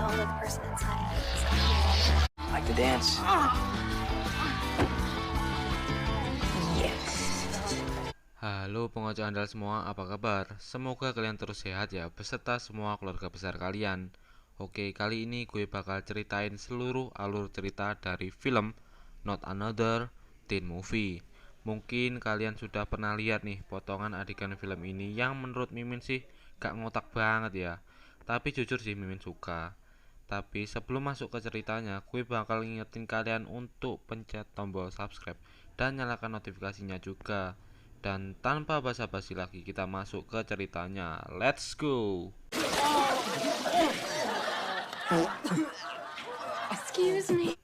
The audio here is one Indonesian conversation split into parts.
follow the person inside. Like to dance? Yes. Halo pengoceh andal semua, apa kabar? Semoga kalian terus sehat ya, beserta semua keluarga besar kalian. Oke, kali ini gue bakal ceritain seluruh alur cerita dari film Not Another Teen Movie. Mungkin kalian sudah pernah lihat nih potongan adegan film ini yang menurut Mimin sih gak ngotak banget ya. Tapi jujur sih Mimin suka. Tapi sebelum masuk ke ceritanya, gue bakal ngingetin kalian untuk pencet tombol subscribe dan nyalakan notifikasinya juga. Dan tanpa basa-basi lagi kita masuk ke ceritanya. Let's go. Excuse me.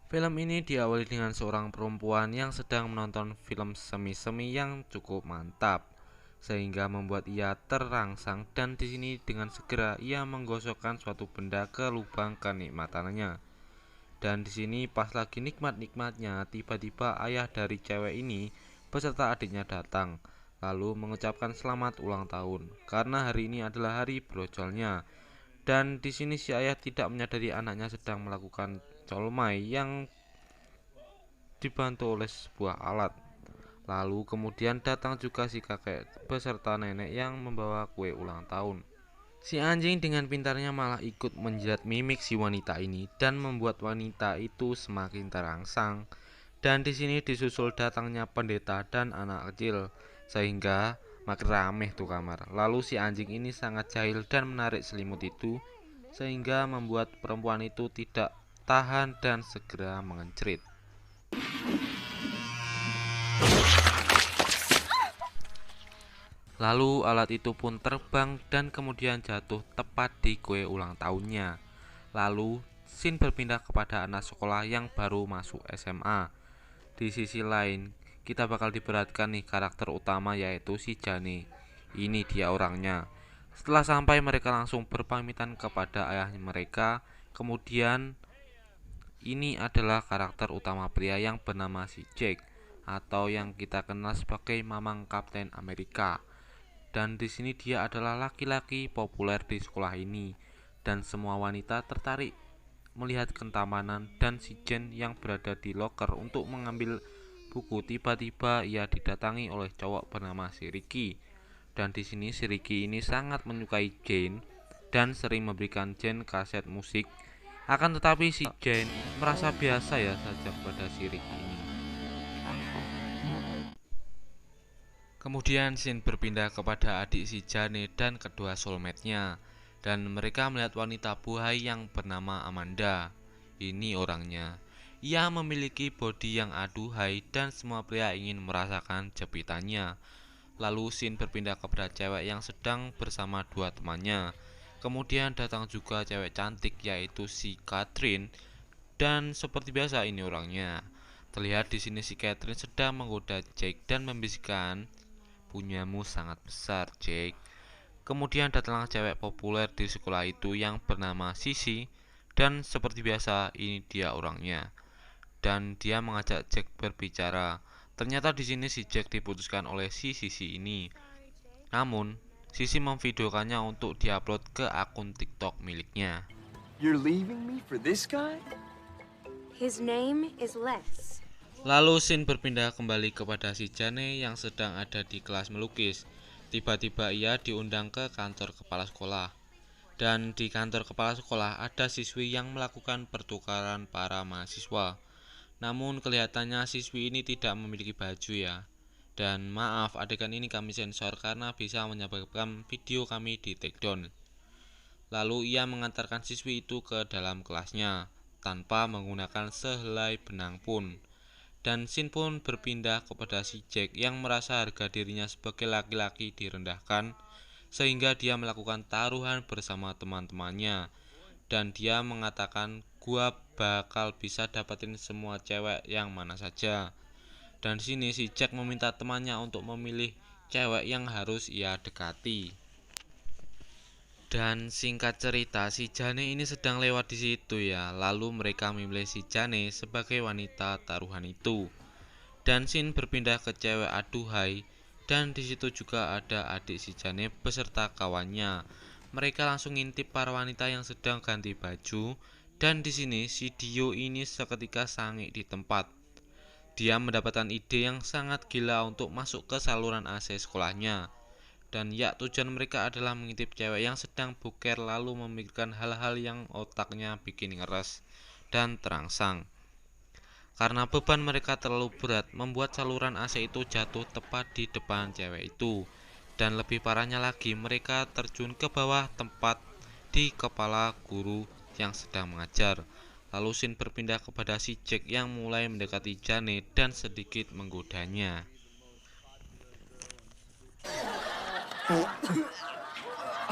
Film ini diawali dengan seorang perempuan yang sedang menonton film semi-semi yang cukup mantap, sehingga membuat ia terangsang, dan di sini dengan segera ia menggosokkan suatu benda ke lubang kenikmatannya. Dan di sini pas lagi nikmat-nikmatnya, tiba-tiba ayah dari cewek ini beserta adiknya datang, lalu mengucapkan selamat ulang tahun karena hari ini adalah hari brojolnya. Dan di sini si ayah tidak menyadari anaknya sedang melakukan colmai yang dibantu oleh sebuah alat. Lalu kemudian datang juga si kakek beserta nenek yang membawa kue ulang tahun. Si anjing dengan pintarnya malah ikut menjilat mimik si wanita ini dan membuat wanita itu semakin terangsang. Dan di sini disusul datangnya pendeta dan anak kecil, sehingga makin rameh tuh kamar. Lalu si anjing ini sangat jahil dan menarik selimut itu, sehingga membuat perempuan itu tidak tahan dan segera mengencrit. Lalu alat itu pun terbang dan kemudian jatuh tepat di kue ulang tahunnya. Lalu scene berpindah kepada anak sekolah yang baru masuk SMA. Di sisi lain, kita bakal diperhatikan nih karakter utama yaitu si Jane. Ini dia orangnya. Setelah sampai mereka langsung berpamitan kepada ayah mereka. Kemudian ini adalah karakter utama pria yang bernama si Jack, atau yang kita kenal sebagai Mamang Kapten Amerika. Dan di sini dia adalah laki-laki populer di sekolah ini, dan semua wanita tertarik melihat ketampanan dan si Jen yang berada di loker untuk mengambil buku. Tiba-tiba ia didatangi oleh cowok bernama si Ricky. Dan di sini si Ricky ini sangat menyukai Jane dan sering memberikan Jane kaset musik. Akan tetapi si Jane merasa biasa ya saja kepada si Ricky ini. Kemudian scene berpindah kepada adik si Jane dan kedua soulmate-nya, dan mereka melihat wanita buhay yang bernama Amanda. Ini orangnya. Ia memiliki bodi yang aduhai dan semua pria ingin merasakan jepitannya. Lalu scene berpindah kepada cewek yang sedang bersama dua temannya. Kemudian datang juga cewek cantik yaitu si Catherine, dan seperti biasa ini orangnya. Terlihat di sini si Catherine sedang menggoda Jake dan membisikkan, "Punyamu sangat besar, Jake." Kemudian datanglah cewek populer di sekolah itu yang bernama Sissy, dan seperti biasa ini dia orangnya. Dan dia mengajak Jack berbicara. Ternyata di sini si Jack diputuskan oleh si Sissy ini. Namun, Sissy memvideokannya untuk diupload ke akun TikTok miliknya. You're leaving me for this guy? His name is Les. Lalu scene berpindah kembali kepada si Jane yang sedang ada di kelas melukis. Tiba-tiba ia diundang ke kantor kepala sekolah. Dan di kantor kepala sekolah ada siswi yang melakukan pertukaran para mahasiswa. Namun kelihatannya siswi ini tidak memiliki baju ya. Dan maaf, adegan ini kami sensor karena bisa menyebabkan video kami di take down. Lalu ia mengantarkan siswi itu ke dalam kelasnya tanpa menggunakan sehelai benang pun. Dan scene pun berpindah kepada si Jack yang merasa harga dirinya sebagai laki-laki direndahkan, sehingga dia melakukan taruhan bersama teman-temannya. Dan dia mengatakan, "Gua bakal bisa dapetin semua cewek yang mana saja." Dan di sini si Jack meminta temannya untuk memilih cewek yang harus ia dekati. Dan singkat cerita, si Jane ini sedang lewat di situ ya. Lalu mereka memilih si Jane sebagai wanita taruhan itu. Dan scene berpindah ke cewek aduhai, dan di situ juga ada adik si Jane beserta kawannya. Mereka langsung ngintip para wanita yang sedang ganti baju, dan di sini si Dio ini seketika sangit di tempat. Dia mendapatkan ide yang sangat gila untuk masuk ke saluran AC sekolahnya. Dan ya, tujuan mereka adalah mengintip cewek yang sedang boker lalu memikirkan hal-hal yang otaknya bikin ngeres dan terangsang. Karena beban mereka terlalu berat, membuat saluran AC itu jatuh tepat di depan cewek itu. Dan lebih parahnya lagi, mereka terjun ke bawah tempat di kepala guru yang sedang mengajar. Lalu scene berpindah kepada si Jack yang mulai mendekati Jane dan sedikit menggodanya.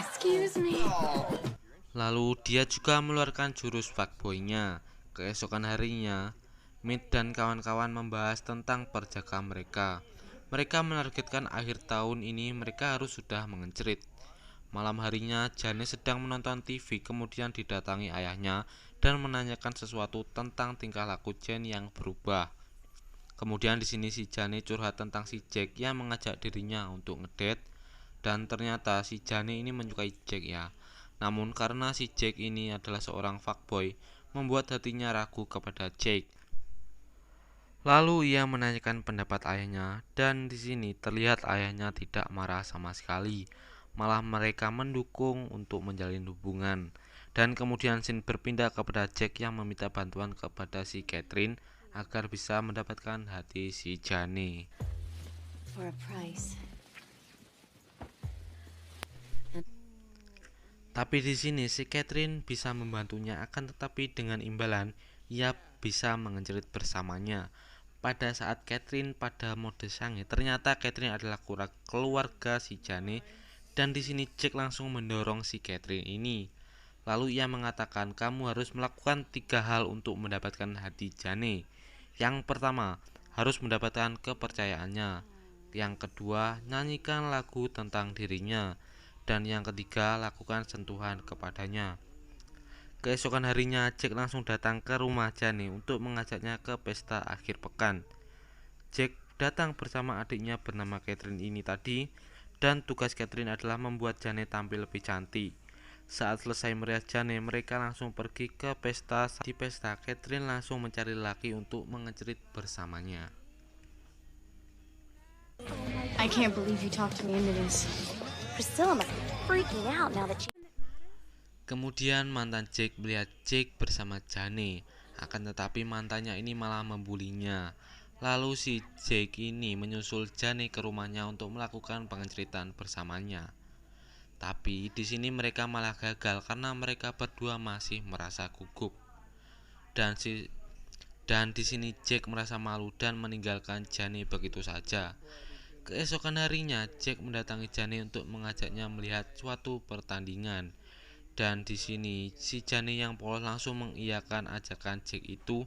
Excuse me. Lalu dia juga mengeluarkan jurus fuckboy-nya. Keesokan harinya, Mid dan kawan-kawan membahas tentang perjaka mereka. Mereka menargetkan akhir tahun ini mereka harus sudah mengencerit. Malam harinya, Jane sedang menonton TV, kemudian didatangi ayahnya dan menanyakan sesuatu tentang tingkah laku Jane yang berubah. Kemudian di sini si Jane curhat tentang si Jack yang mengajak dirinya untuk ngedate, dan ternyata si Jane ini menyukai Jack ya. Namun karena si Jack ini adalah seorang fuckboy, membuat hatinya ragu kepada Jack. Lalu ia menanyakan pendapat ayahnya, dan di sini terlihat ayahnya tidak marah sama sekali, malah mereka mendukung untuk menjalin hubungan. Dan kemudian scene berpindah kepada Jack yang meminta bantuan kepada si Catherine agar bisa mendapatkan hati si Jane. For a price. Tapi di sini si Catherine bisa membantunya, akan tetapi dengan imbalan ia bisa mengencerit bersamanya. Pada saat Catherine pada mode sange, ternyata Catherine adalah keluarga si Jane, dan di sini Jack langsung mendorong si Catherine ini. Lalu ia mengatakan, kamu harus melakukan 3 hal untuk mendapatkan hati Jane. Yang pertama, harus mendapatkan kepercayaannya. Yang kedua, nyanyikan lagu tentang dirinya. Dan yang ketiga, lakukan sentuhan kepadanya. Keesokan harinya, Jack langsung datang ke rumah Jane untuk mengajaknya ke pesta akhir pekan. Jack datang bersama adiknya bernama Catherine ini tadi, dan tugas Catherine adalah membuat Jane tampil lebih cantik. Saat selesai merias Jane, mereka langsung pergi ke pesta. Di pesta, Catherine langsung mencari laki untuk mengecerit bersamanya. I can't believe you talked me into this. Priscilla must be freaking out now that she... Kemudian mantan Jack melihat Jack bersama Jane, akan tetapi mantannya ini malah membulinya. Lalu si Jack ini menyusul Jane ke rumahnya untuk melakukan pengenceritan bersamanya. Tapi di sini mereka malah gagal karena mereka berdua masih merasa gugup. Dan di sini Jack merasa malu dan meninggalkan Jane begitu saja. Keesokan harinya, Jack mendatangi Jane untuk mengajaknya melihat suatu pertandingan. Dan di sini si Jane yang polos langsung mengiyakan ajakan Jack itu,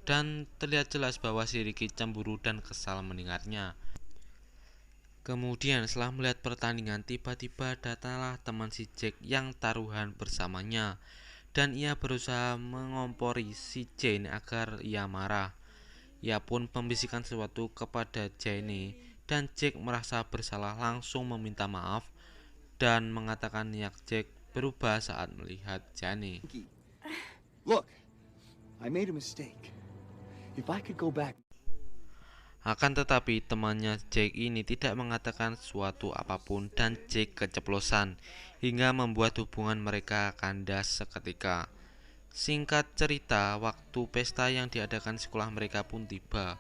dan terlihat jelas bahwa si Ricky cemburu dan kesal mendengarnya. Kemudian setelah melihat pertandingan, tiba-tiba datanglah teman si Jack yang taruhan bersamanya, dan ia berusaha mengompori si Jane agar ia marah. Ia pun membisikkan sesuatu kepada Jane, dan Jack merasa bersalah langsung meminta maaf dan mengatakan niat Jack berubah saat melihat Jane. Look, I made a mistake. If I could go back... Akan tetapi temannya Jack ini tidak mengatakan suatu apapun, dan Jack keceplosan hingga membuat hubungan mereka kandas seketika. Singkat cerita, waktu pesta yang diadakan sekolah mereka pun tiba,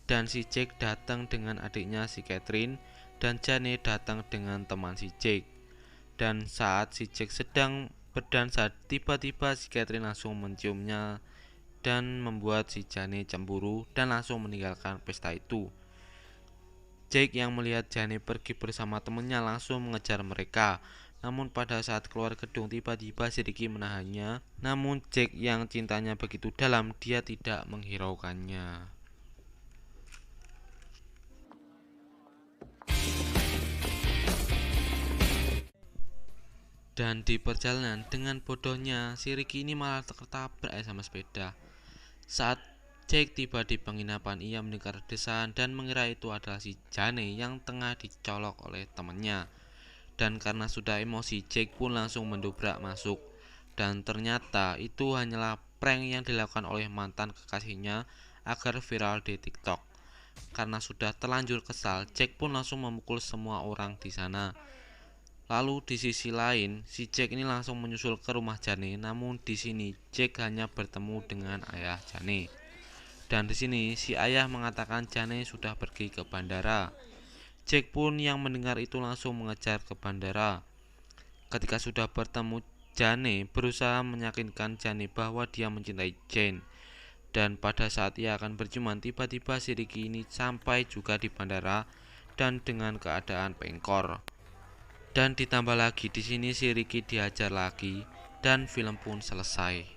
dan si Jack datang dengan adiknya si Catherine, dan Jane datang dengan teman si Jack. Dan saat si Jack sedang berdansa, tiba-tiba si Catherine langsung menciumnya dan membuat si Jane cemburu dan langsung meninggalkan pesta itu. Jack yang melihat Jane pergi bersama temannya langsung mengejar mereka. Namun pada saat keluar gedung, tiba-tiba si Ricky menahannya. Namun Jack yang cintanya begitu dalam, dia tidak menghiraukannya. Dan di perjalanan, dengan bodohnya si Ricky ini malah tertabrak sama sepeda. Saat Jack tiba di penginapan, ia mendengar desahan dan mengira itu adalah si Jane yang tengah dicolok oleh temannya. Dan karena sudah emosi, Jack pun langsung mendobrak masuk. Dan ternyata itu hanyalah prank yang dilakukan oleh mantan kekasihnya agar viral di TikTok. Karena sudah terlanjur kesal, Jack pun langsung memukul semua orang di sana. Lalu di sisi lain, si Jack ini langsung menyusul ke rumah Jane. Namun di sini Jack hanya bertemu dengan ayah Jane. Dan di sini si ayah mengatakan Jane sudah pergi ke bandara. Jack pun yang mendengar itu langsung mengejar ke bandara. Ketika sudah bertemu, Jane berusaha meyakinkan Jane bahwa dia mencintai Jane. Dan pada saat ia akan berjuang, tiba-tiba si Ricky ini sampai juga di bandara dan dengan keadaan pengkor. Dan ditambah lagi di sini si Ricky dihajar lagi dan film pun selesai.